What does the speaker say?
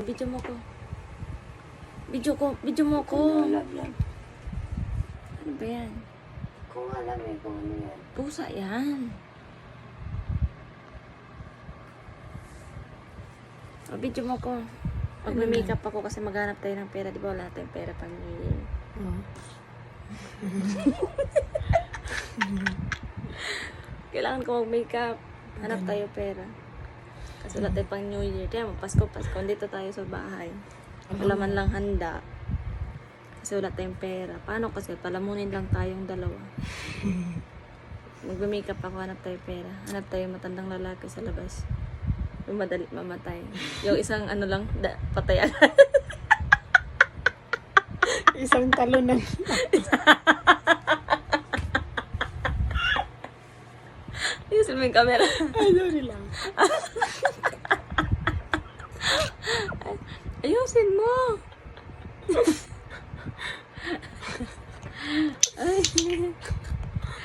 Video mo ko. Video mo ko. Alam yan. Ano ba yan? Kung alam eh, kung ano yan. Pusa yan. Video mo ko. Pag may makeup ako kasi maghanap tayo ng pera. Di ba wala tayong pera pang Kailangan ko mag-makeup. Hanap tayo pera. Kasi wala tayo pang New Year. Kaya Pasko. Dito tayo sa bahay. Wala man lang handa. Kasi wala tayong pera. Paano kasi? Palamunin lang tayong dalawa. Mag-makeup ako. Hanap tayo pera. Hanap tayo matandang lalaki sa labas. Yung madali mamatay. Yung isang ano lang, patay agad. Isang talon na. Ayusin mo yung camera. Ay, sorry lang. Ayusin mo. Ay.